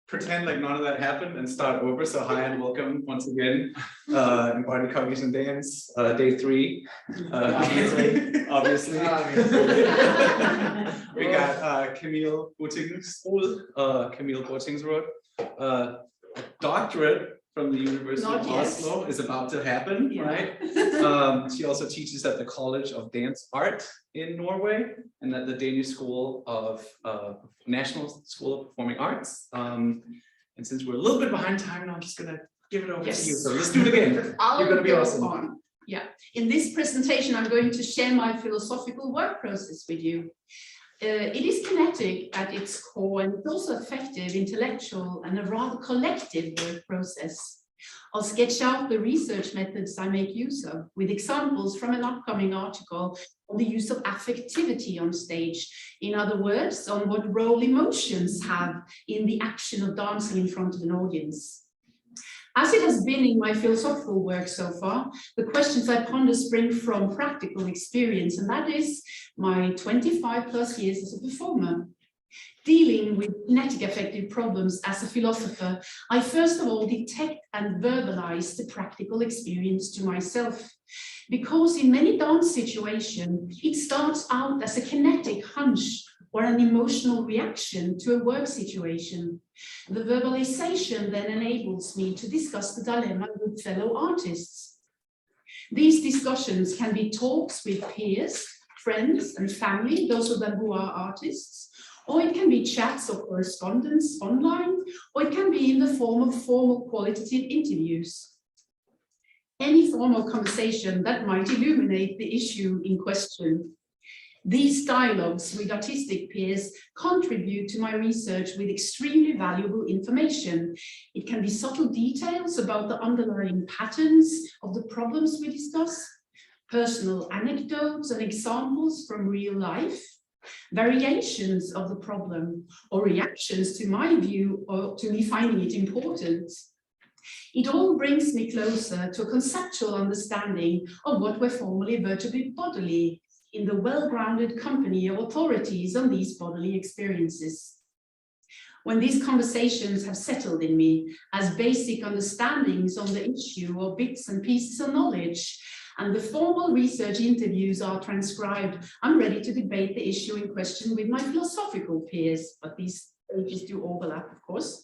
pretend like none of that happened and start over. So hi and welcome once again. Embodied Cognition Dance, day 3. Obviously. We got Camille Buttingsrud, a doctorate from the University of Oslo is about to happen, right? She also teaches at the College of Dance Art in Norway and at the Danish School of National School of Performing Arts. And since we're a little bit behind time now, I'm just gonna give it over to you. So let's do it again. You're gonna be awesome. Yeah. In this presentation, I'm going to share my philosophical work process with you. It is kinetic at its core, and it's also effective, intellectual, and a rather collective work process. I'll sketch out the research methods I make use of, with examples from an upcoming article on the use of affectivity on stage. In other words, on what role emotions have in the action of dancing in front of an audience. As it has been in my philosophical work so far, the questions I ponder spring from practical experience, and that is my 25+ years as a performer. Dealing with kinetic affective problems as a philosopher, I first of all detect and verbalize the practical experience to myself. Because in many dance situations, it starts out as a kinetic hunch or an emotional reaction to a work situation. The verbalization then enables me to discuss the dilemma with fellow artists. These discussions can be talks with peers, friends and family, those of them who are artists, or it can be chats or correspondence online, or it can be in the form of formal qualitative interviews. Any formal conversation that might illuminate the issue in question. These dialogues with artistic peers contribute to my research with extremely valuable information. It can be subtle details about the underlying patterns of the problems we discuss, personal anecdotes and examples from real life, variations of the problem, or reactions to my view or to me finding it important. It all brings me closer to a conceptual understanding of what were formerly vertebrate bodily, in the well-grounded company of authorities on these bodily experiences. When these conversations have settled in me as basic understandings on the issue or bits and pieces of knowledge, and the formal research interviews are transcribed, I'm ready to debate the issue in question with my philosophical peers, but these stages do overlap, of course.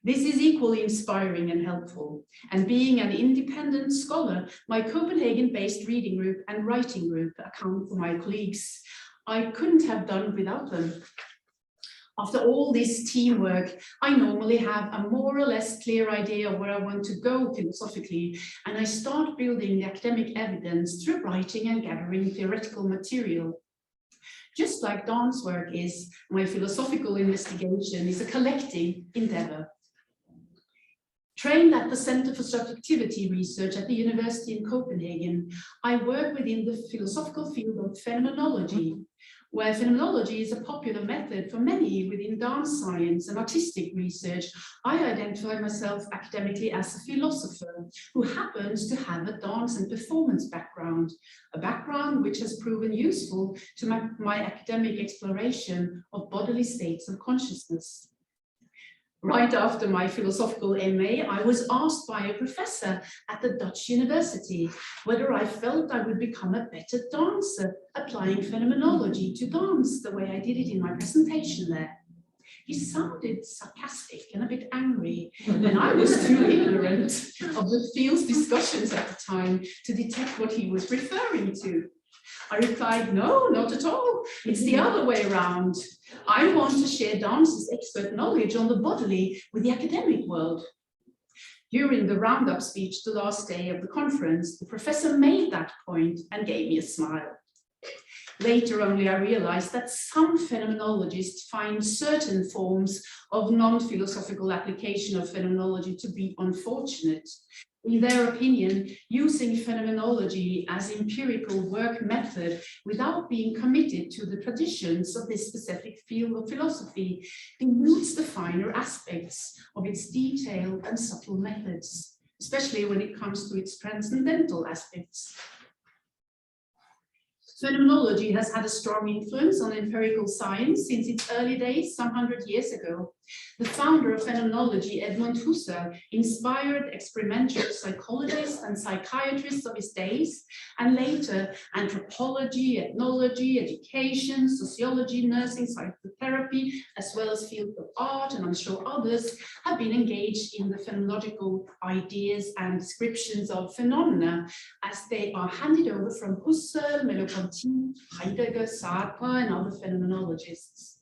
This is equally inspiring and helpful. And being an independent scholar, my Copenhagen-based reading group and writing group account for my colleagues. I couldn't have done without them. After all this teamwork, I normally have a more or less clear idea of where I want to go philosophically, and I start building the academic evidence through writing and gathering theoretical material. Just like dance work is, my philosophical investigation is a collective endeavor. Trained at the Center for Subjectivity Research at the University in Copenhagen, I work within the philosophical field of phenomenology, where phenomenology is a popular method for many within dance science and artistic research. I identify myself academically as a philosopher who happens to have a dance and performance background, a background which has proven useful to my academic exploration of bodily states of consciousness. Right after my philosophical MA, I was asked by a professor at the Dutch University whether I felt I would become a better dancer applying phenomenology to dance the way I did it in my presentation there. He sounded sarcastic and a bit angry, and I was too ignorant of the field's discussions at the time to detect what he was referring to. I replied, no, not at all. It's the other way around. I want to share dance's expert knowledge on the bodily with the academic world. During the roundup speech the last day of the conference, the professor made that point and gave me a smile. Later only I realized that some phenomenologists find certain forms of non-philosophical application of phenomenology to be unfortunate. In their opinion, using phenomenology as empirical work method without being committed to the traditions of this specific field of philosophy dilutes the finer aspects of its detailed and subtle methods, especially when it comes to its transcendental aspects. Phenomenology has had a strong influence on empirical science since its early days, some 100 years ago. The founder of phenomenology, Edmund Husserl, inspired experimental psychologists and psychiatrists of his days, and later anthropology, ethnology, education, sociology, nursing, psychotherapy, as well as fields of art, and I'm sure others, have been engaged in the phenomenological ideas and descriptions of phenomena as they are handed over from Husserl, Merleau-Ponty, Heidegger, Sartre, and other phenomenologists.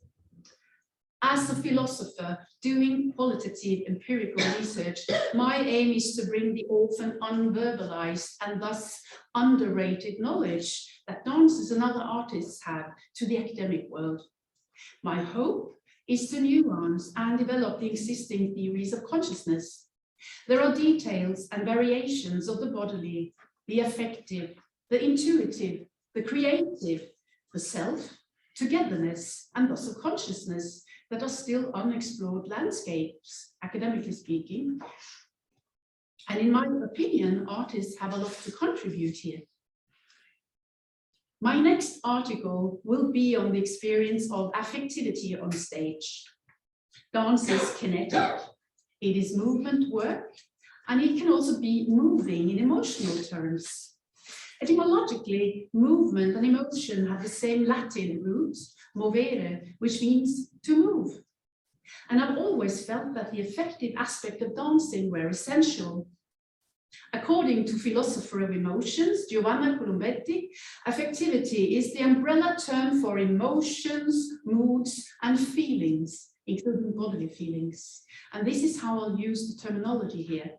As a philosopher doing qualitative empirical research, my aim is to bring the often unverbalized and thus underrated knowledge that dancers and other artists have to the academic world. My hope is to nuance and develop the existing theories of consciousness. There are details and variations of the bodily, the affective, the intuitive, the creative, the self, togetherness, and thus of consciousness that are still unexplored landscapes, academically speaking. And in my opinion, artists have a lot to contribute here. My next article will be on the experience of affectivity on stage. Dance is kinetic, it is movement work, and it can also be moving in emotional terms. Etymologically, movement and emotion have the same Latin root, movere, which means to move. And I've always felt that the affective aspect of dancing were essential. According to philosopher of emotions, Giovanna Colombetti, affectivity is the umbrella term for emotions, moods, and feelings, including bodily feelings. And this is how I'll use the terminology here.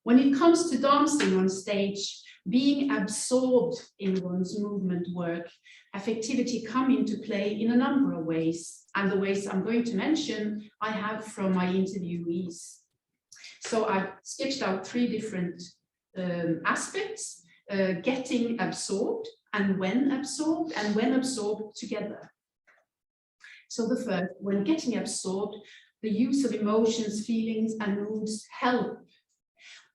When it comes to dancing on stage, being absorbed in one's movement work, affectivity come into play in a number of ways. And the ways I'm going to mention, I have from my interviewees. So I've sketched out three different aspects: getting absorbed, and when absorbed together. So the first, when getting absorbed, the use of emotions, feelings, and moods help.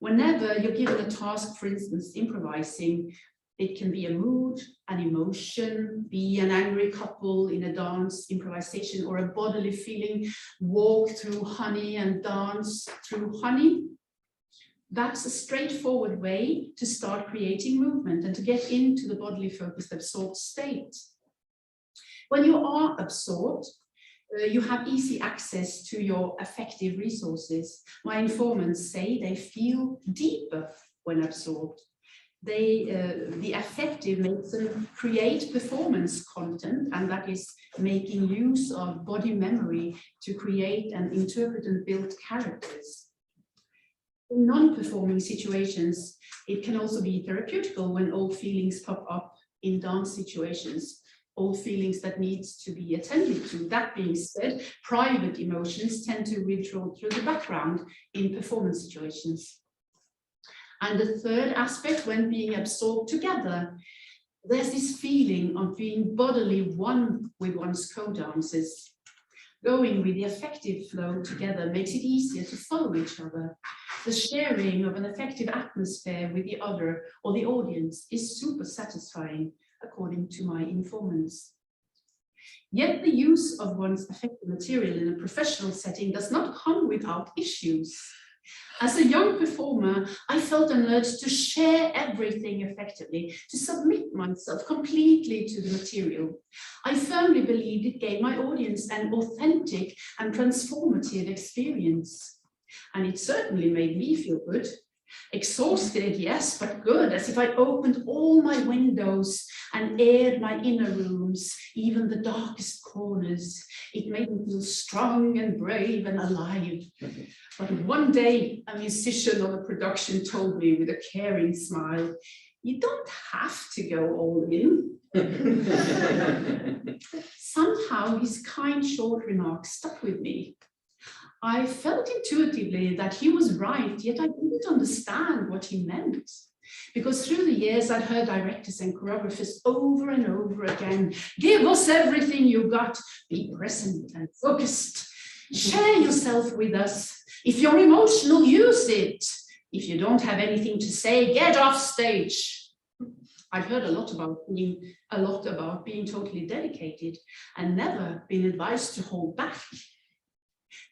Whenever you're given a task, for instance, improvising, it can be a mood, an emotion, be an angry couple in a dance improvisation, or a bodily feeling, walk through honey and dance through honey. That's a straightforward way to start creating movement and to get into the bodily focused absorbed state. When you are absorbed, you have easy access to your affective resources. My informants say they feel deeper when absorbed. The affective makes them create performance content, and that is making use of body memory to create and interpret and build characters. In non-performing situations, it can also be therapeutical when old feelings pop up in dance situations. Old feelings that needs to be attended to. That being said, private emotions tend to withdraw through the background in performance situations. And the third aspect, when being absorbed together, there's this feeling of being bodily one with one's co-dancers. Going with the affective flow together makes it easier to follow each other. The sharing of an affective atmosphere with the other or the audience is super satisfying, according to my informants. Yet the use of one's affective material in a professional setting does not come without issues. As a young performer, I felt an urge to share everything effectively, to submit myself completely to the material. I firmly believed it gave my audience an authentic and transformative experience. And it certainly made me feel good. Exhausted, yes, but good, as if I opened all my windows and aired my inner rooms, even the darkest corners. It made me feel strong and brave and alive. But one day, a musician on a production told me with a caring smile, "You don't have to go all in." Somehow his kind short remark stuck with me. I felt intuitively that he was right, yet I didn't understand what he meant. Because through the years, I'd heard directors and choreographers over and over again, "Give us everything you got, be present and focused, share yourself with us. If you're emotional, use it. If you don't have anything to say, get off stage." I've heard a lot about being totally dedicated and never been advised to hold back.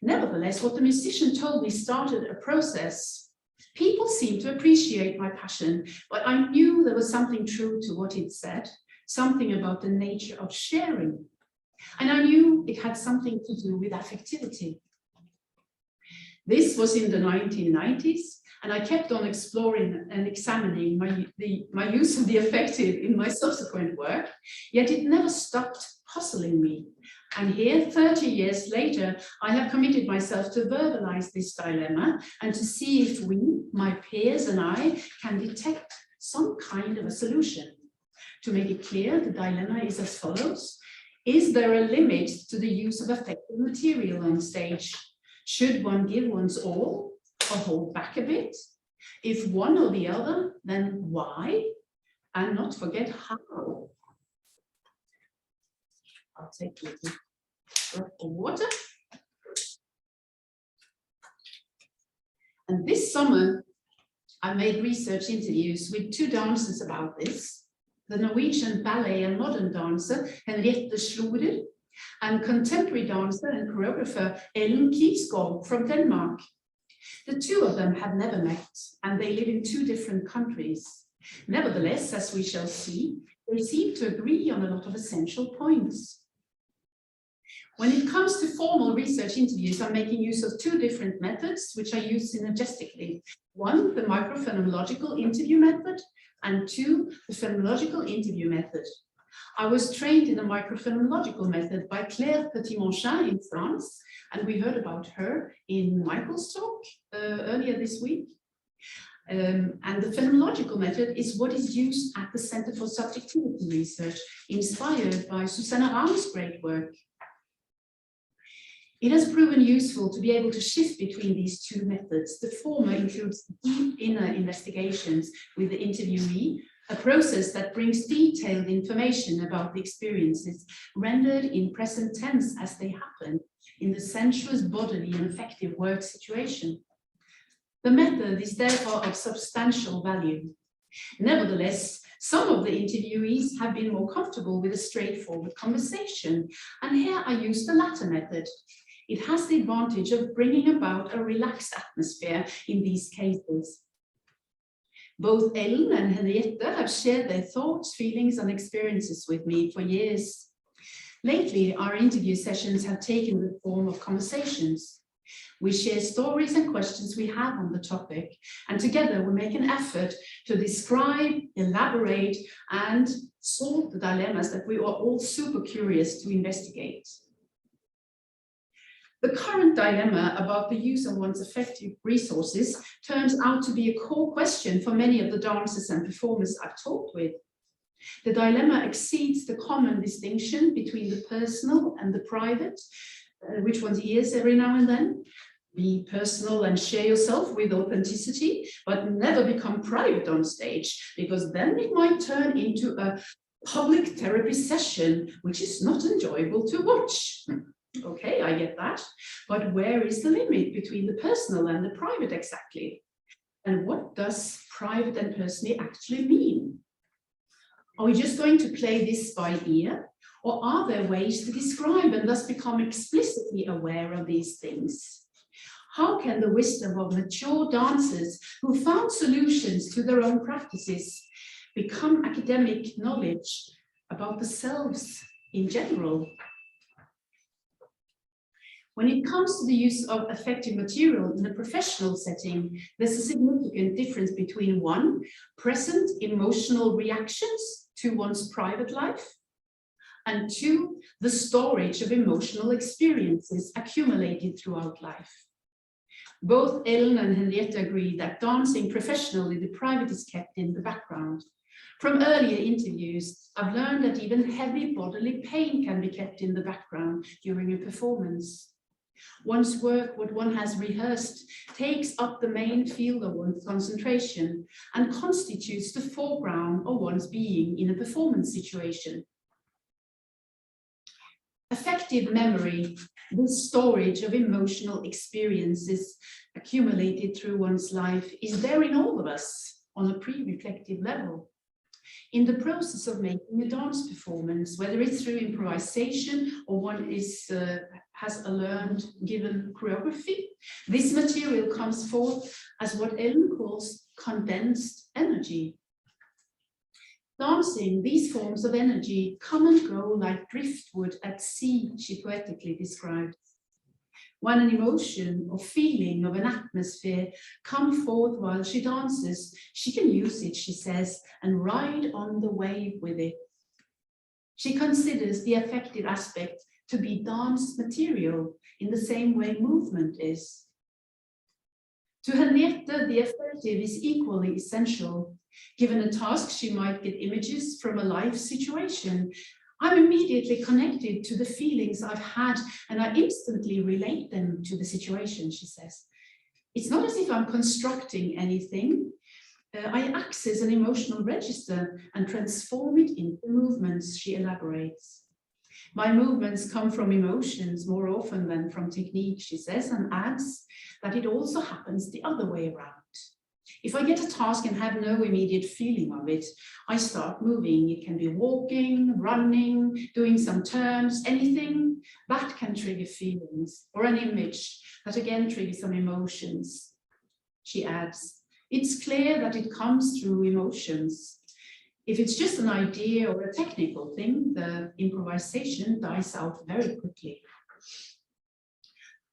Nevertheless, what the musician told me started a process. People seemed to appreciate my passion, but I knew there was something true to what it said, something about the nature of sharing. And I knew it had something to do with affectivity. This was in the 1990s, and I kept on exploring and examining my use of the affective in my subsequent work, yet it never stopped puzzling me. And here, 30 years later, I have committed myself to verbalize this dilemma and to see if we, my peers and I, can detect some kind of a solution. To make it clear, the dilemma is as follows. Is there a limit to the use of affective material on stage? Should one give one's all or hold back a bit? If one or the other, then why? And not forget how. I'll take a little drop of water. And this summer, I made research interviews with 2 dancers about this. The Norwegian ballet and modern dancer Henriette Schroeder and contemporary dancer and choreographer Ellen Kiesgaard from Denmark. The 2 of them have never met, and they live in 2 different countries. Nevertheless, as we shall see, they seem to agree on a lot of essential points. When it comes to formal research interviews, I'm making use of 2 different methods, which I use synergistically. 1, the microphenomenological interview method, and 2, the phenomenological interview method. I was trained in the microphenomenological method by Claire Petit-Monchin in France, and we heard about her in Michael's talk earlier this week. And the phenomenological method is what is used at the Center for Subjectivity Research, inspired by Susanna Raum's great work. It has proven useful to be able to shift between these 2 methods. The former includes deep inner investigations with the interviewee, a process that brings detailed information about the experiences rendered in present tense as they happen in the sensuous, bodily, and affective work situation. The method is therefore of substantial value. Nevertheless, some of the interviewees have been more comfortable with a straightforward conversation, and here I use the latter method. It has the advantage of bringing about a relaxed atmosphere in these cases. Both Ellen and Henriette have shared their thoughts, feelings, and experiences with me for years. Lately, our interview sessions have taken the form of conversations. We share stories and questions we have on the topic, and together we make an effort to describe, elaborate, and solve the dilemmas that we are all super curious to investigate. The current dilemma about the use of one's affective resources turns out to be a core question for many of the dancers and performers I've talked with. The dilemma exceeds the common distinction between the personal and the private, which one hears every now and then. Be personal and share yourself with authenticity, but never become private on stage, because then it might turn into a public therapy session, which is not enjoyable to watch. Okay, I get that, but where is the limit between the personal and the private exactly? And what does private and personally actually mean? Are we just going to play this by ear, or are there ways to describe and thus become explicitly aware of these things? How can the wisdom of mature dancers who found solutions to their own practices become academic knowledge about the selves in general? When it comes to the use of affective material in a professional setting, there's a significant difference between 1, present emotional reactions to one's private life, and 2, the storage of emotional experiences accumulated throughout life. Both Ellen and Henriette agree that dancing professionally, the private is kept in the background. From earlier interviews, I've learned that even heavy bodily pain can be kept in the background during a performance. One's work, what one has rehearsed, takes up the main field of one's concentration and constitutes the foreground of one's being in a performance situation. Affective memory, the storage of emotional experiences accumulated through one's life, is there in all of us on a pre-reflective level. in the process of making a dance performance, whether it's through improvisation or one has a learned given choreography. This material comes forth as what Ellen calls condensed energy. Dancing, these forms of energy come and go like driftwood at sea, she poetically described. When an emotion or feeling of an atmosphere come forth while she dances, she can use it, she says, and ride on the wave with it. She considers the affective aspect to be dance material in the same way movement is. To Henriette, the affective is equally essential. Given a task, she might get images from a life situation. I'm immediately connected to the feelings I've had and I instantly relate them to the situation, she says. It's not as if I'm constructing anything. I access an emotional register and transform it into movements, she elaborates. My movements come from emotions more often than from technique, she says, and adds that it also happens the other way around. If I get a task and have no immediate feeling of it, I start moving. It can be walking, running, doing some turns, anything that can trigger feelings, or an image that again triggers some emotions. She adds, it's clear that it comes through emotions. If it's just an idea or a technical thing, the improvisation dies out very quickly.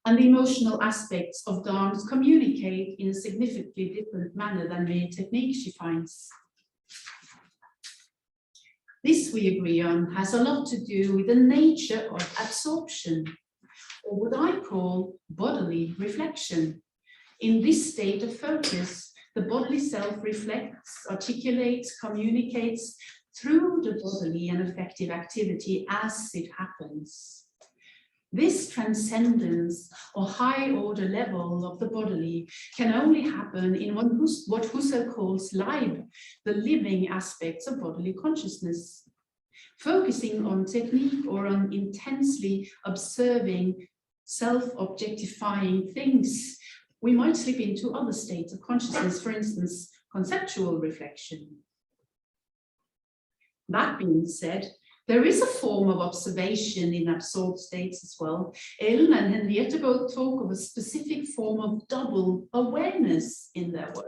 And the emotional aspects of dance communicate in a significantly different manner than mere technique, she finds. This, we agree on, has a lot to do with the nature of absorption, or what I call bodily reflection. In this state of focus, the bodily self reflects, articulates, communicates through the bodily and affective activity as it happens. This transcendence or high order level of the bodily can only happen in what Husserl calls Leib, the living aspects of bodily consciousness. Focusing on technique or on intensely observing self-objectifying things, we might slip into other states of consciousness, for instance, conceptual reflection. That being said, there is a form of observation in absorbed states as well. Ellen and Henriette both talk of a specific form of double awareness in their work.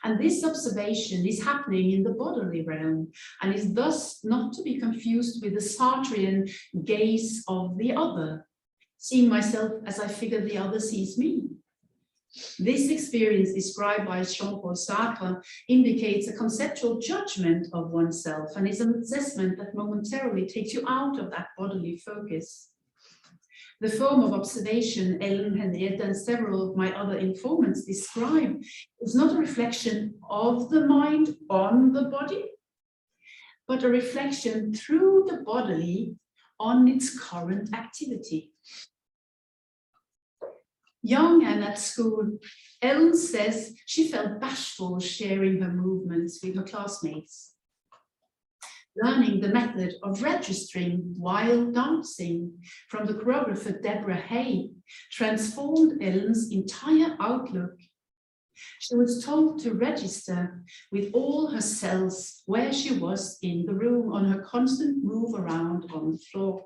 And this observation is happening in the bodily realm and is thus not to be confused with the Sartrean gaze of the other, seeing myself as I figure the other sees me. This experience described by Jean-Paul Sartre indicates a conceptual judgment of oneself and is an assessment that momentarily takes you out of that bodily focus. The form of observation Ellen, Henriette, and several of my other informants describe is not a reflection of the mind on the body, but a reflection through the bodily on its current activity. Young and at school, Ellen says she felt bashful sharing her movements with her classmates. Learning the method of registering while dancing from the choreographer Deborah Hay transformed Ellen's entire outlook. She was told to register with all her cells where she was in the room on her constant move around on the floor.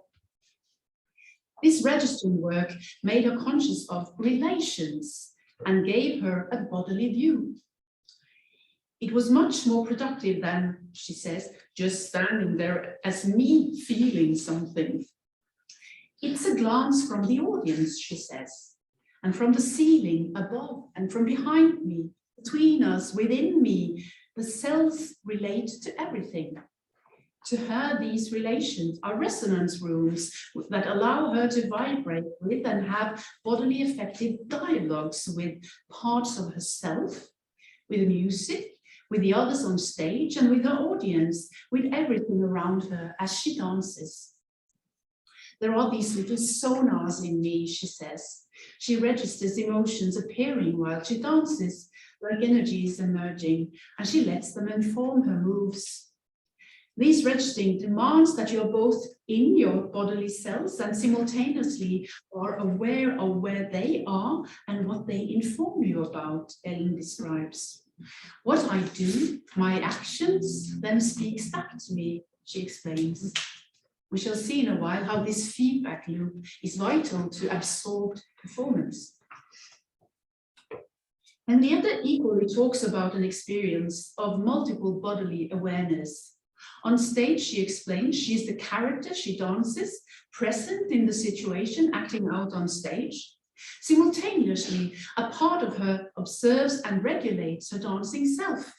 This registering work made her conscious of relations and gave her a bodily view. It was much more productive than, she says, just standing there as me feeling something. It's a glance from the audience, she says, and from the ceiling above and from behind me, between us, within me. The cells relate to everything. To her, these relations are resonance rooms that allow her to vibrate with and have bodily affective dialogues with parts of herself, with the music, with the others on stage, and with her audience, with everything around her as she dances. There are these little sonars in me, she says. She registers emotions appearing while she dances, like energies emerging, and she lets them inform her moves. These registering demands that you're both in your bodily cells and simultaneously are aware of where they are and what they inform you about, Ellen describes. What I do, my actions, then speaks back to me, she explains. We shall see in a while how this feedback loop is vital to absorbed performance. Henriette equally talks about an experience of multiple bodily awareness. On stage, she explains she is the character she dances, present in the situation, acting out on stage. Simultaneously, a part of her observes and regulates her dancing self.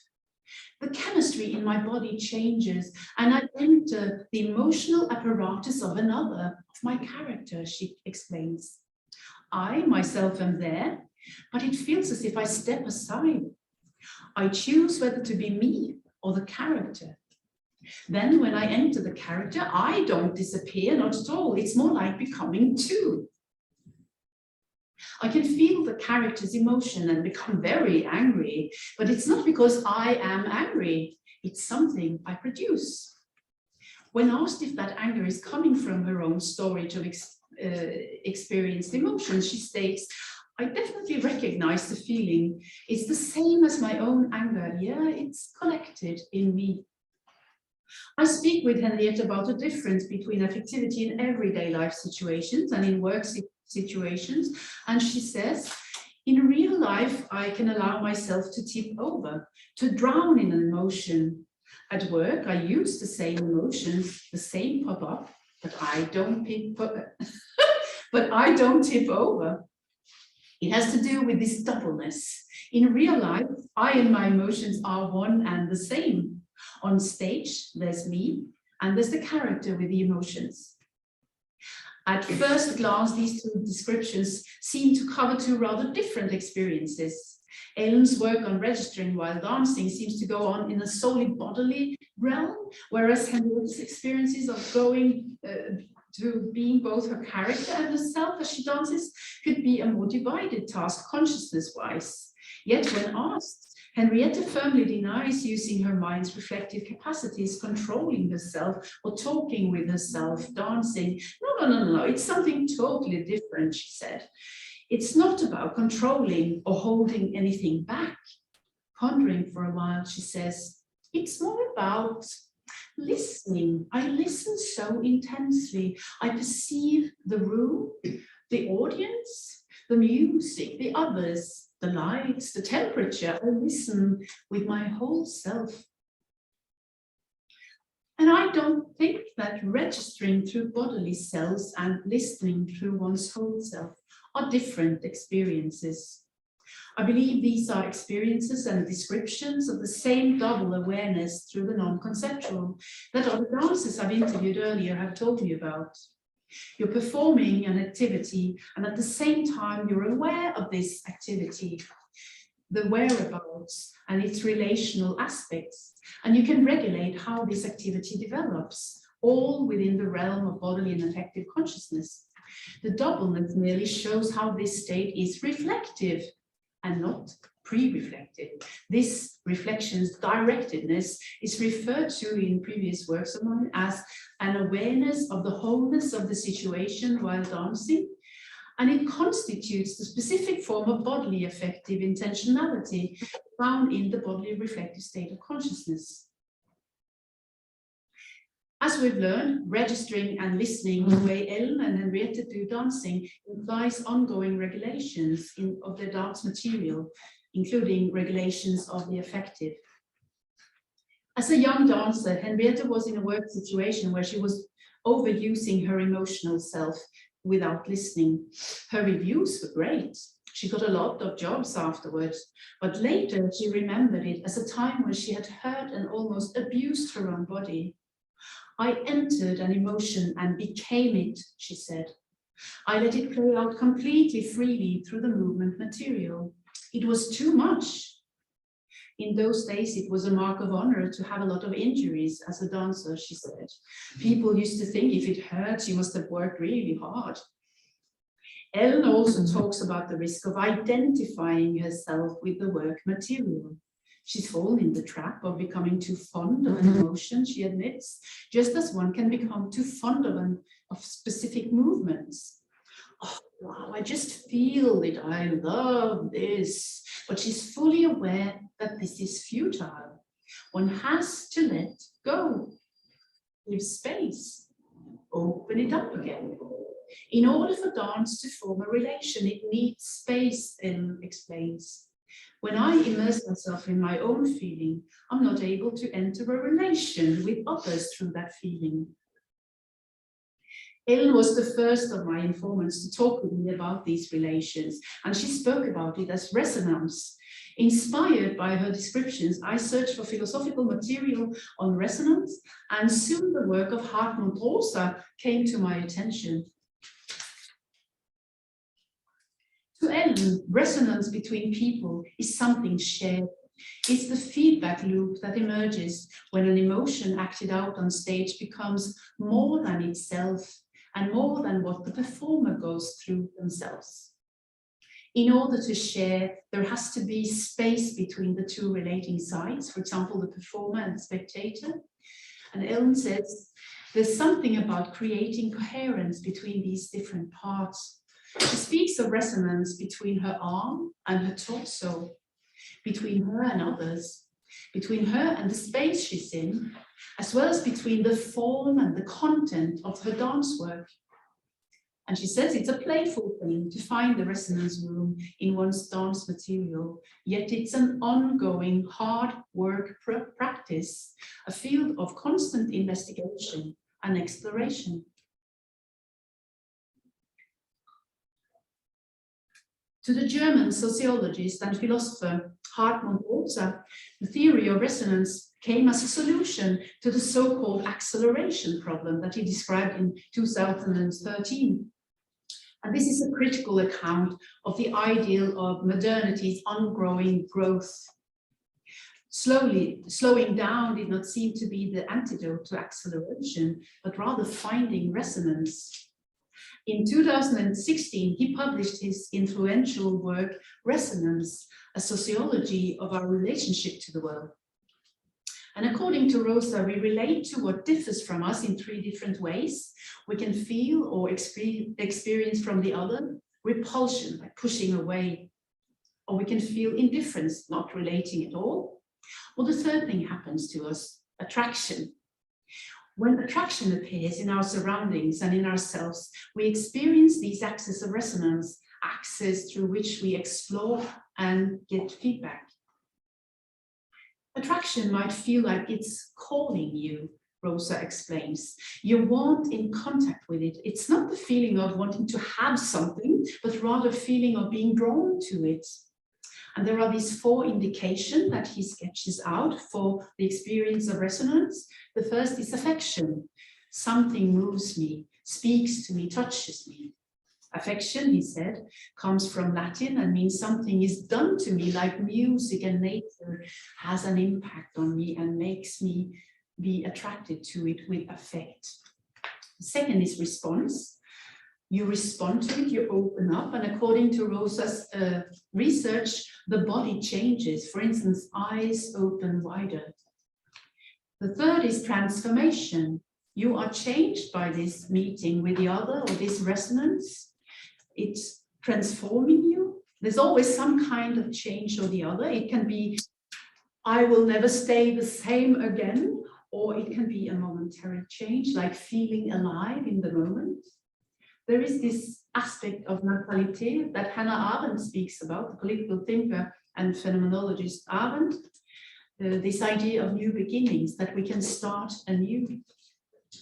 The chemistry in my body changes and I enter the emotional apparatus of another, of my character, she explains. I myself am there, but it feels as if I step aside. I choose whether to be me or the character. Then when I enter the character, I don't disappear, not at all. It's more like becoming two. I can feel the character's emotion and become very angry, but it's not because I am angry. It's something I produce. When asked if that anger is coming from her own storage of experienced emotions, she states, I definitely recognize the feeling. It's the same as my own anger. Yeah, it's collected in me. I speak with Henriette about the difference between affectivity in everyday life situations and in work situations. And she says, in real life, I can allow myself to tip over, to drown in an emotion. At work, I use the same emotions, the same pop up, but I don't tip over. It has to do with this doubleness. In real life, I and my emotions are one and the same. On stage, there's me, and there's the character with the emotions. At first glance, these two descriptions seem to cover two rather different experiences. Ellen's work on registering while dancing seems to go on in a solely bodily realm, whereas Henriette's experiences of going to being both her character and herself as she dances could be a more divided task consciousness-wise. Yet when asked, Henriette firmly denies using her mind's reflective capacities, controlling herself or talking with herself, dancing. No, it's something totally different, she said. It's not about controlling or holding anything back. Pondering for a while, she says, it's more about listening. I listen so intensely. I perceive the room, the audience, the music, the others, the lights, the temperature. I listen with my whole self. And I don't think that registering through bodily cells and listening through one's whole self are different experiences. I believe these are experiences and descriptions of the same double awareness through the non-conceptual that other dancers I've interviewed earlier have told me about. You're performing an activity, and at the same time, you're aware of this activity, the whereabouts and its relational aspects, and you can regulate how this activity develops, all within the realm of bodily and affective consciousness. The doubleness merely shows how this state is reflective and not pre-reflective. This reflection's directedness is referred to in previous works of mine as an awareness of the wholeness of the situation while dancing, and it constitutes the specific form of bodily affective intentionality found in the bodily reflective state of consciousness. As we've learned, registering and listening the way Ellen and Henriette do dancing implies ongoing regulations of their dance material, including regulations of the affective. As a young dancer, Henriette was in a work situation where she was overusing her emotional self without listening. Her reviews were great. She got a lot of jobs afterwards, but later she remembered it as a time when she had hurt and almost abused her own body. I entered an emotion and became it, she said. I let it play out completely freely through the movement material. It was too much. In those days, it was a mark of honor to have a lot of injuries as a dancer, she said. People used to think if it hurt, you must have worked really hard. Ellen also talks about the risk of identifying herself with the work material. She's fallen in the trap of becoming too fond of an emotion, she admits, just as one can become too fond of specific movements. Oh, wow, I just feel it. I love this. but she's fully aware that this is futile. One has to let go, give space, open it up again. In order for dance to form a relation, it needs space, Ellen explains. When I immerse myself in my own feeling, I'm not able to enter a relation with others through that feeling. Ellen was the first of my informants to talk with me about these relations, and she spoke about it as resonance. Inspired by her descriptions, I searched for philosophical material on resonance, and soon the work of Hartmut Rosa came to my attention. To Ellen, resonance between people is something shared. It's the feedback loop that emerges when an emotion acted out on stage becomes more than itself and more than what the performer goes through themselves. In order to share, there has to be space between the two relating sides, for example, the performer and the spectator. And Ellen says, there's something about creating coherence between these different parts. She speaks of resonance between her arm and her torso, between her and others, between her and the space she's in, as well as between the form and the content of her dance work. And she says it's a playful thing to find the resonance room in one's dance material, yet it's an ongoing hard work practice, a field of constant investigation and exploration. To the German sociologist and philosopher Hartmut Rosa, the theory of resonance came as a solution to the so-called acceleration problem that he described in 2013. And this is a critical account of the ideal of modernity's ongoing growth. Slowing down did not seem to be the antidote to acceleration, but rather finding resonance. In 2016, he published his influential work, Resonance, a sociology of our relationship to the world. And according to Rosa, we relate to what differs from us in 3 different ways. We can feel or experience from the other repulsion, like pushing away, or we can feel indifference, not relating at all. Or the third thing happens to us, attraction. When attraction appears in our surroundings and in ourselves, we experience these axes of resonance, axes through which we explore and get feedback. Attraction might feel like it's calling you, Rosa explains. You want in contact with it. It's not the feeling of wanting to have something, but rather feeling of being drawn to it. And there are these 4 indications that he sketches out for the experience of resonance. The first is affection. Something moves me, speaks to me, touches me. Affection, he said, comes from Latin and means something is done to me, like music and nature has an impact on me and makes me be attracted to it with affect. The second is response. You respond to it, you open up, and according to Rosa's research, the body changes. For instance, eyes open wider. The third is transformation. You are changed by this meeting with the other or this resonance. It's transforming you. There's always some kind of change or the other. It can be, I will never stay the same again, or it can be a momentary change, like feeling alive in the moment. There is this aspect of natalité that Hannah Arendt speaks about, the political thinker and phenomenologist Arendt, this idea of new beginnings, that we can start anew.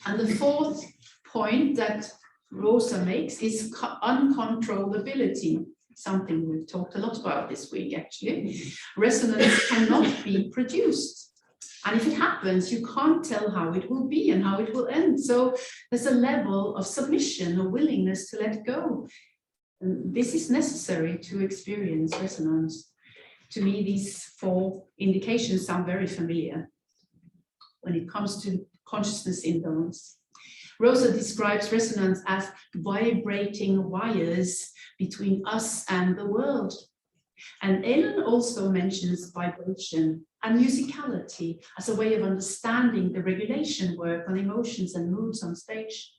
And the fourth point that Rosa makes is uncontrollability, something we've talked a lot about this week, actually. Resonance cannot be produced. And if it happens, you can't tell how it will be and how it will end. So there's a level of submission or willingness to let go. And this is necessary to experience resonance. To me, these 4 indications sound very familiar when it comes to consciousness in dance. Rosa describes resonance as vibrating wires between us and the world. And Ellen also mentions vibration and musicality as a way of understanding the regulation work on emotions and moods on stage.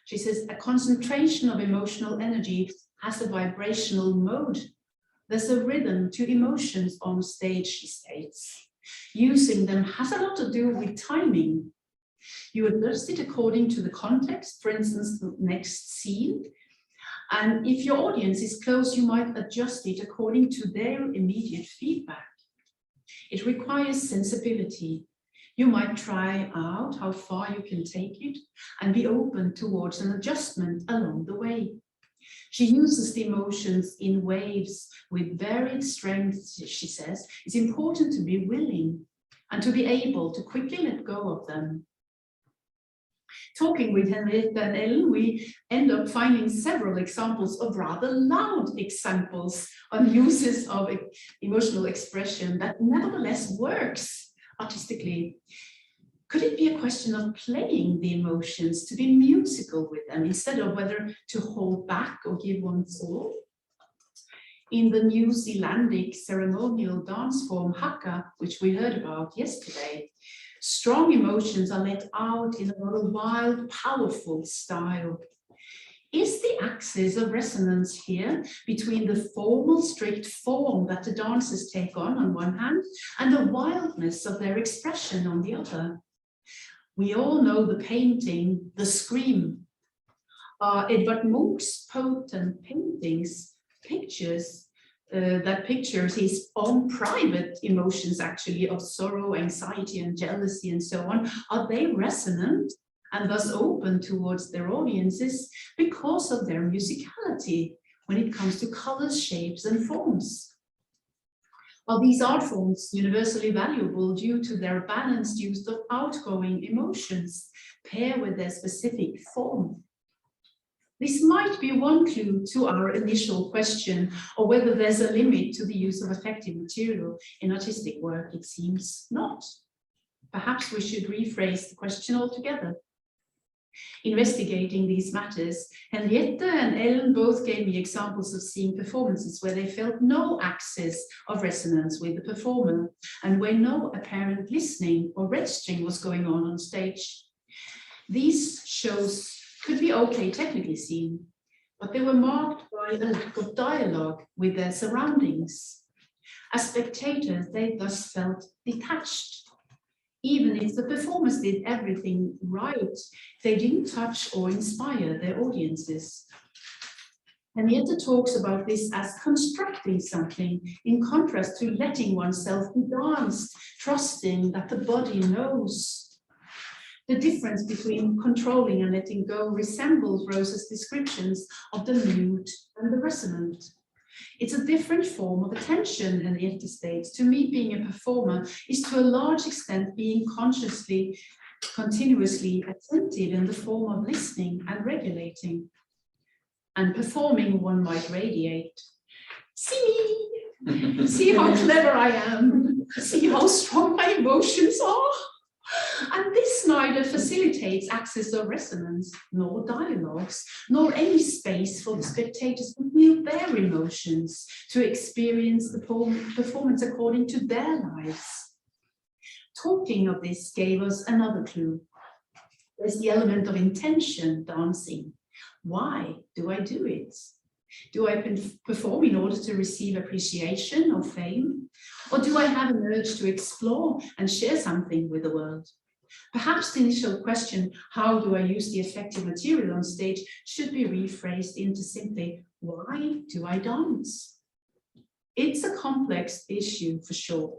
She says a concentration of emotional energy has a vibrational mode. There's a rhythm to emotions on stage, she states. Using them has a lot to do with timing. You adjust it according to the context, for instance, the next scene. And if your audience is close, you might adjust it according to their immediate feedback. It requires sensibility. You might try out how far you can take it and be open towards an adjustment along the way. She uses the emotions in waves with varied strengths, she says. It's important to be willing and to be able to quickly let go of them. Talking with Henriette and Ellen, we end up finding several examples of rather loud examples of uses of emotional expression that nevertheless works artistically. Could it be a question of playing the emotions, to be musical with them, instead of whether to hold back or give one's all? In the New Zealandic ceremonial dance form Haka, which we heard about yesterday, strong emotions are let out in a rather wild, powerful style. Is the axis of resonance here between the formal, strict form that the dancers take on one hand, and the wildness of their expression on the other? We all know the painting, The Scream. Edvard Munch's potent paintings, pictures his own private emotions, actually, of sorrow, anxiety, and jealousy, and so on. Are they resonant and thus open towards their audiences because of their musicality when it comes to colors, shapes, and forms? Are these art forms universally valuable due to their balanced use of outgoing emotions, paired with their specific form? This might be one clue to our initial question, or whether there's a limit to the use of effective material in artistic work. It seems not. Perhaps we should rephrase the question altogether. Investigating these matters, Henriette and Ellen both gave me examples of seeing performances where they felt no access of resonance with the performer and where no apparent listening or registering was going on stage. These shows could be okay technically seen, but they were marked by a lack of dialogue with their surroundings. As spectators, they thus felt detached. Even if the performers did everything right, they didn't touch or inspire their audiences. Henriette talks about this as constructing something, in contrast to letting oneself be danced, trusting that the body knows. The difference between controlling and letting go resembles Rosa's descriptions of the mute and the resonant. It's a different form of attention, Henriette states. To me, being a performer is to a large extent being consciously, continuously attentive in the form of listening and regulating. And performing, one might radiate. See me! See how clever I am! See how strong my emotions are! And this neither facilitates access of resonance, nor dialogues, nor any space for the spectators to feel their emotions, to experience the performance according to their lives. Talking of this gave us another clue. There's the element of intention, dancing. Why do I do it? Do I perform in order to receive appreciation or fame? Or do I have an urge to explore and share something with the world? Perhaps the initial question, how do I use the effective material on stage, should be rephrased into simply, why do I dance? It's a complex issue for sure.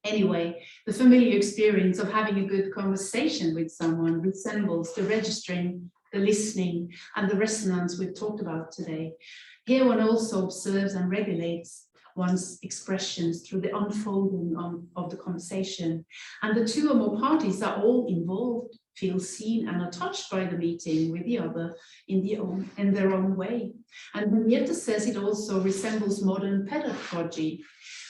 Anyway, the familiar experience of having a good conversation with someone resembles the registering, the listening, and the resonance we've talked about today. Here one also observes and regulates one's expressions through the unfolding of the conversation. And the two or more parties are all involved, feel seen and are touched by the meeting with the other in their own way. And Henriette says it also resembles modern pedagogy.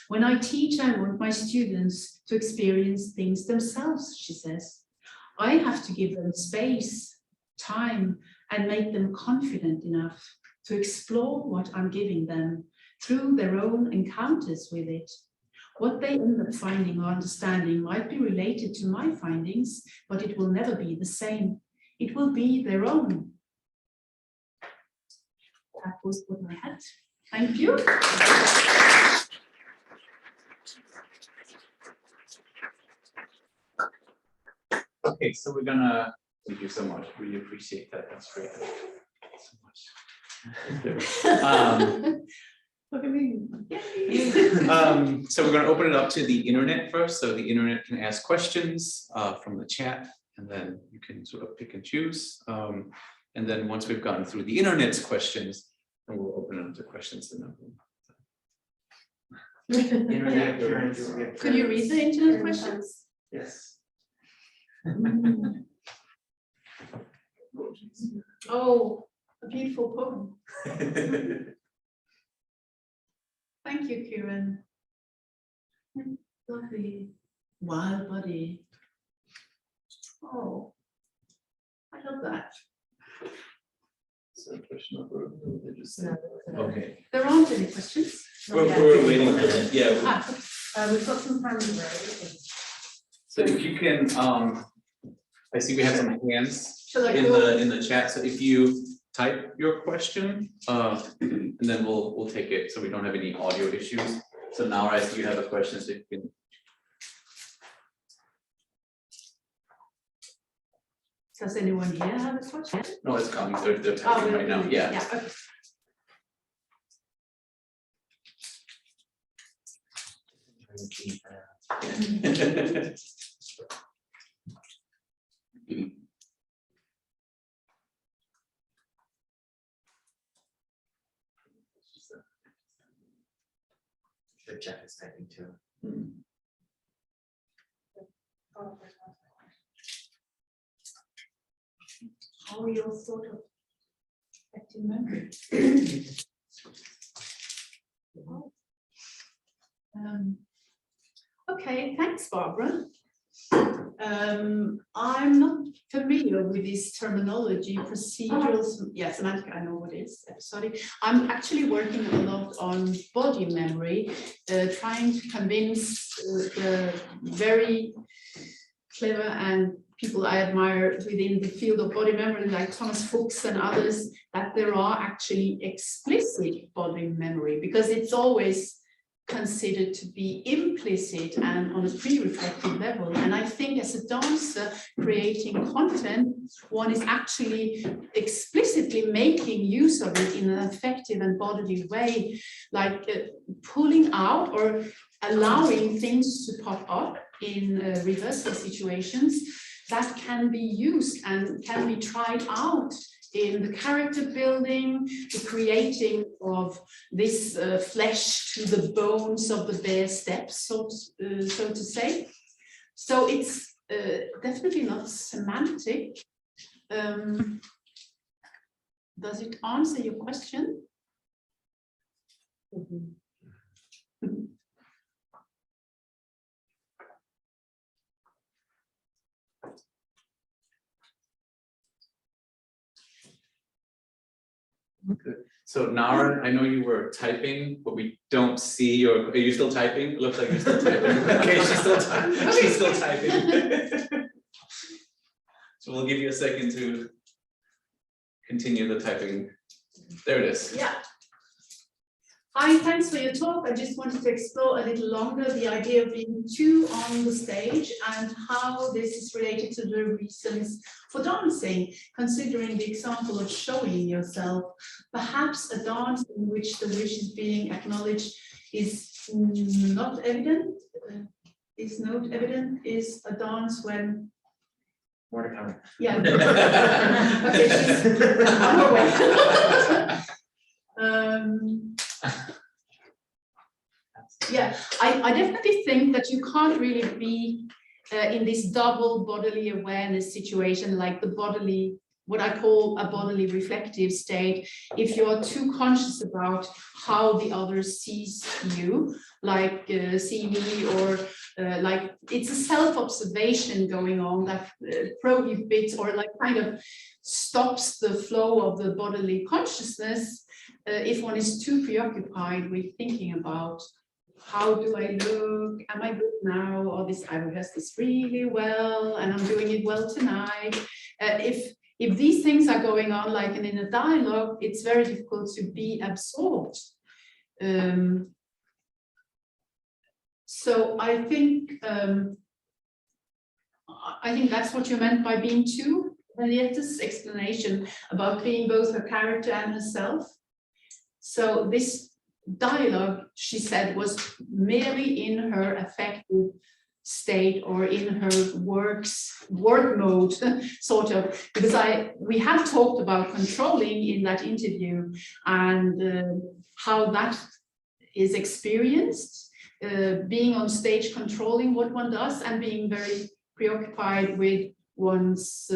When I teach, I want my students to experience things themselves, she says. I have to give them space, time, and make them confident enough to explore what I'm giving them through their own encounters with it. What they end up finding or understanding might be related to my findings, but it will never be the same. It will be their own. That was what I had. Thank you. Okay, so we're gonna, thank you so much. Really appreciate that. That's great. So much. Look at me. So we're gonna open it up to the internet first. So the internet can ask questions from the chat, and then you can sort of pick and choose. And then once we've gotten through the internet's questions, then we'll open it up to questions in the room. Internet, Could you read the internet questions? yes. Oh, a beautiful poem. Thank you, Kieran. Lovely. Wild body. Oh, I love that. So question over religious. Okay. There aren't any questions. We're waiting for that. Yeah. We've got some hands raised. So if you can, I see we have some hands Shall I in go? the chat. So if you type your question, and then we'll take it so we don't have any audio issues. So now I see you have a question, so you can. Does anyone here have a question? No, it's coming. They're typing right now. Yeah. Okay. The chat is typing too. How are your sort of active memory? Okay, thanks, Barbara. I'm not familiar with this terminology, procedurals. Yeah, semantic, I know what it is, episodic. I'm actually working a lot on body memory, trying to convince the very clever and people I admire within the field of body memory, like Thomas Fuchs and others, that there are actually explicit body memory, because it's always considered to be implicit and on a pre-reflective level. And I think as a dancer creating content, one is actually explicitly making use of it in an effective and bodily way, like pulling out or allowing things to pop up in rehearsal situations that can be used and can be tried out in the character building, the creating of this flesh to the bones of the bare steps, so to say. So it's definitely not semantic. Does it answer your question? Good. So Nara, I know you were typing, but we don't see your. Are you still typing? It looks like you're still typing. Okay, she's still typing. She's still typing. So we'll give you a second to continue the typing. There it is. Yeah. Hi, thanks for your talk. I just wanted to explore a little longer the idea of being two on the stage and how this is related to the reasons for dancing, considering the example of showing yourself. Perhaps a dance in which the wish is being acknowledged is not evident, is a dance when. More to come. Yeah. Okay, she's on her way. Yeah, I definitely think that you can't really be in this double bodily awareness situation, like the bodily, what I call a bodily reflective state, if you're too conscious about how the other sees you, like see me, or like it's a self-observation going on that prohibits or like kind of stops the flow of the bodily consciousness if one is too preoccupied with thinking about how do I look? Am I good now? Or this, I rehearsed this really well, and I'm doing it well tonight. If these things are going on, like in a dialogue, it's very difficult to be absorbed So I think that's what you meant by being two. Henrietta's explanation about being both her character and herself. So this dialogue, she said, was merely in her affective state or in her work mode, sort of, because we have talked about controlling in that interview and how that is experienced, being on stage controlling what one does and being very preoccupied with one's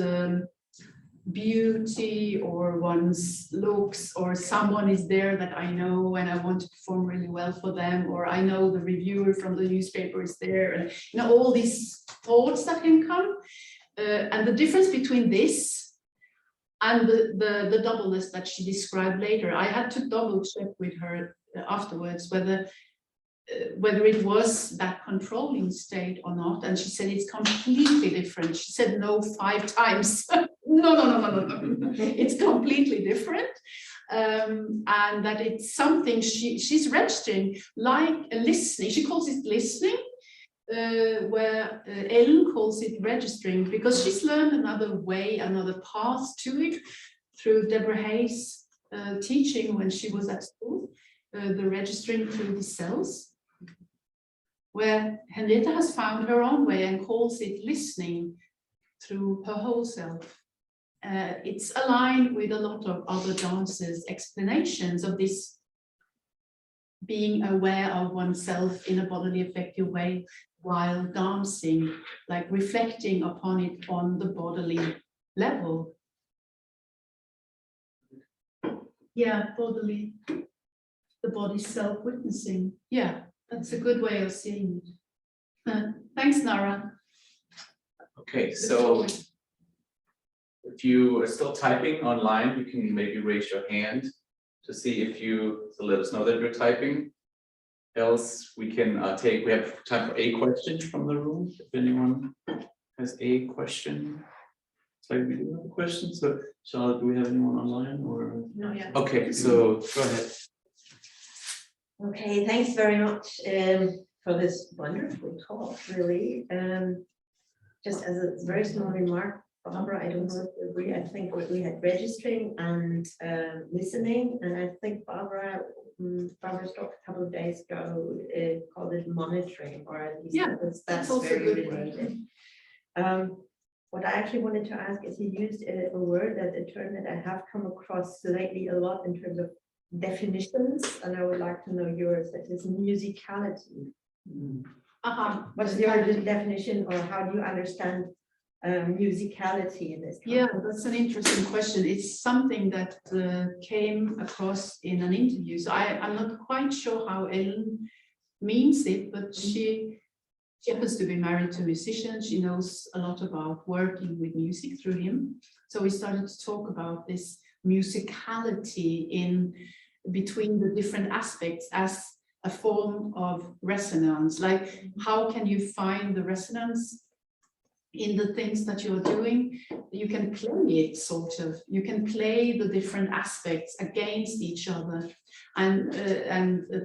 beauty or one's looks, or someone is there that I know and I want to perform really well for them, or I know the reviewer from the newspaper is there, and all these thoughts that can come. And the difference between this and the doubleness that she described later, I had to double check with her afterwards whether it was that controlling state or not, and she said it's completely different. She said no 5 times. No. It's completely different, and that it's something she's registering, like a listening. She calls it listening, where Ellen calls it registering, because she's learned another way, another path to it through Deborah Hayes' teaching when she was at school, the registering through the cells, where Henrietta has found her own way and calls it listening through her whole self. It's aligned with a lot of other dancers' explanations of this being aware of oneself in a bodily affective way while dancing, like reflecting upon it on the bodily level. Yeah, bodily, the body self-witnessing. Yeah, that's a good way of seeing it. Thanks, Nara. Okay, so if you are still typing online, you can maybe raise your hand to see if you, to let us know that you're typing. Else we can we have time for a question from the room, if anyone has a question. So we do have a question. So Charlotte, do we have anyone online or? No, yeah. Okay, so go ahead. Okay, thanks very much for this wonderful talk, really. Just as a very small remark, Barbara, I don't know if you agree, I think we had registering and listening, and I think Barbara talked a couple of days ago, called it monitoring, or at least that's also very good related. What I actually wanted to ask is, you used a word, a term that I have come across lately a lot in terms of definitions, and I would like to know yours, that is musicality. What's your definition, or how do you understand musicality in this context? Yeah, that's an interesting question. It's something that came across in an interview. So I'm not quite sure how Ellen means it, but she happens to be married to a musician. She knows a lot about working with music through him. So we started to talk about this musicality in between the different aspects as a form of resonance. Like, how can you find the resonance in the things that you're doing? You can play it, sort of. You can play the different aspects against each other, and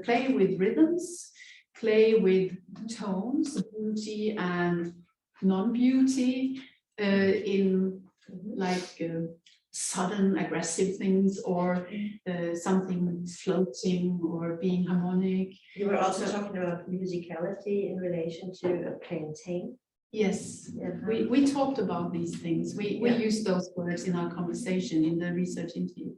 play with rhythms, play with tones, beauty and non-beauty, in like sudden aggressive things, or something floating or being harmonic. You were also talking about musicality in relation to a painting. Yes, Yeah. we talked about these things. We used those words in our conversation in the research interview.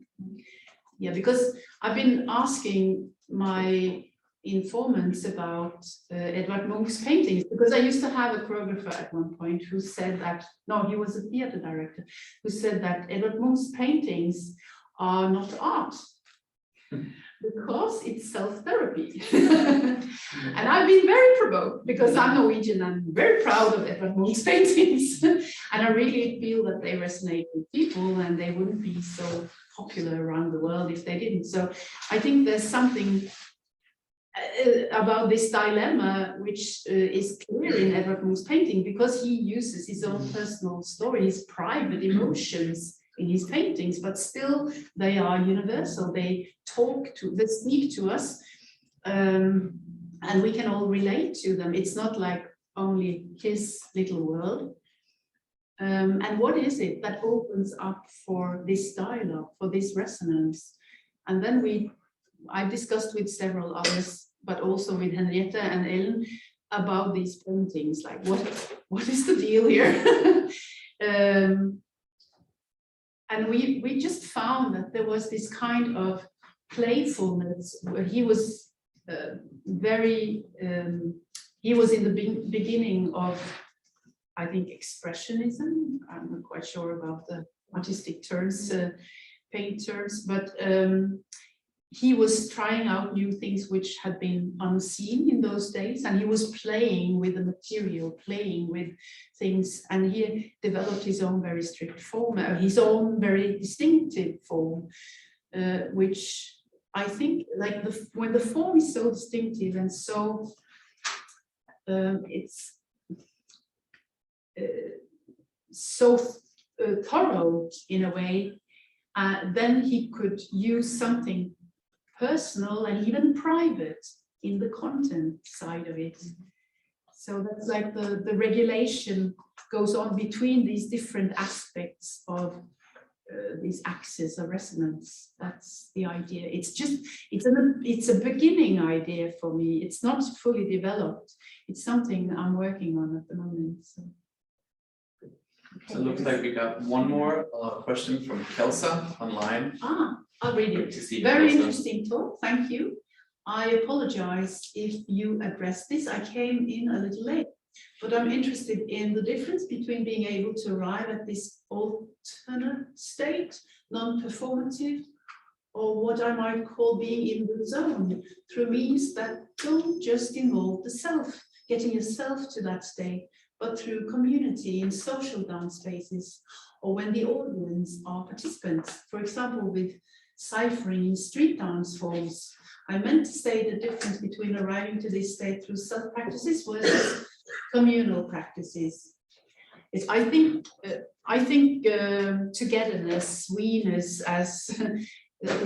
Yeah, because I've been asking my informants about Edvard Munch's paintings, because I used to have a choreographer at one point who said that, no, he was a theater director, who said that Edvard Munch's paintings are not art because it's self-therapy. And I've been very provoked, because I'm Norwegian and very proud of Edvard Munch's paintings. And I really feel that they resonate with people, and they wouldn't be so popular around the world if they didn't. So I think there's something about this dilemma which is clear in Edvard Munch's painting, because he uses his own personal stories, private emotions in his paintings, but still they are universal. They speak to us And we can all relate to them. It's not like only his little world. And what is it that opens up for this dialogue, for this resonance? And then I've discussed with several others, but also with Henriette and Ellen, about these paintings, like what is the deal here? And we just found that there was this kind of playfulness where he was he was in the beginning of, I think, expressionism. I'm not quite sure about the artistic terms, paint terms, but he was trying out new things which had been unseen in those days, and he was playing with the material, playing with things, and he developed his own very strict form, his own very distinctive form, which I think, like, when the form is so distinctive and so it's so thorough in a way, then he could use something personal and even private in the content side of it. So that's like the regulation goes on between these different aspects of these axes of resonance. That's the idea. It's a beginning idea for me. It's not fully developed. It's something I'm working on at the moment. So. So it looks like we got one more question from Kelsa online. I'll read Great it. to see you, Very Kelsa. interesting talk. Thank you. I apologize if you addressed this. I came in a little late, but I'm interested in the difference between being able to arrive at this alternate state, non-performative, or what I might call being in the zone, through means that don't just involve the self, getting yourself to that state, but through community in social dance spaces, or when the audience are participants, for example, with ciphering in street dance forms. I meant to say the difference between arriving to this state through self-practices versus communal practices. I think togetherness, we-ness, as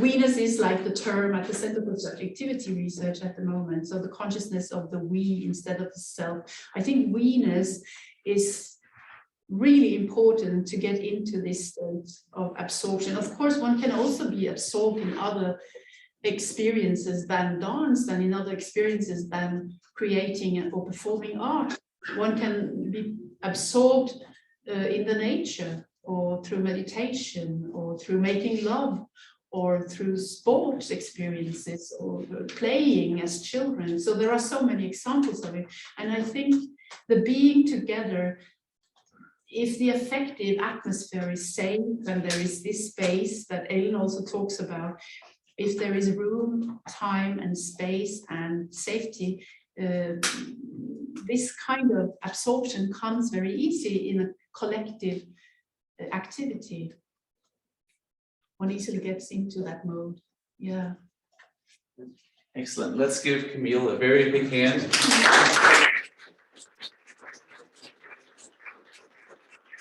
we-ness is like the term at the Center for Subjectivity Research at the moment. So the consciousness of the we instead of the self. I think we-ness is really important to get into this state of absorption. Of course, one can also be absorbed in other experiences than dance, and in other experiences than creating or performing art. One can be absorbed in the nature, or through meditation, or through making love, or through sports experiences, or playing as children. So there are so many examples of it. And I think the being together, if the affective atmosphere is safe, and there is this space that Ellen also talks about, if there is room, time and space and safety, this kind of absorption comes very easy in a collective activity. One easily gets into that mode. Yeah. Excellent. Let's give Camille a very big hand.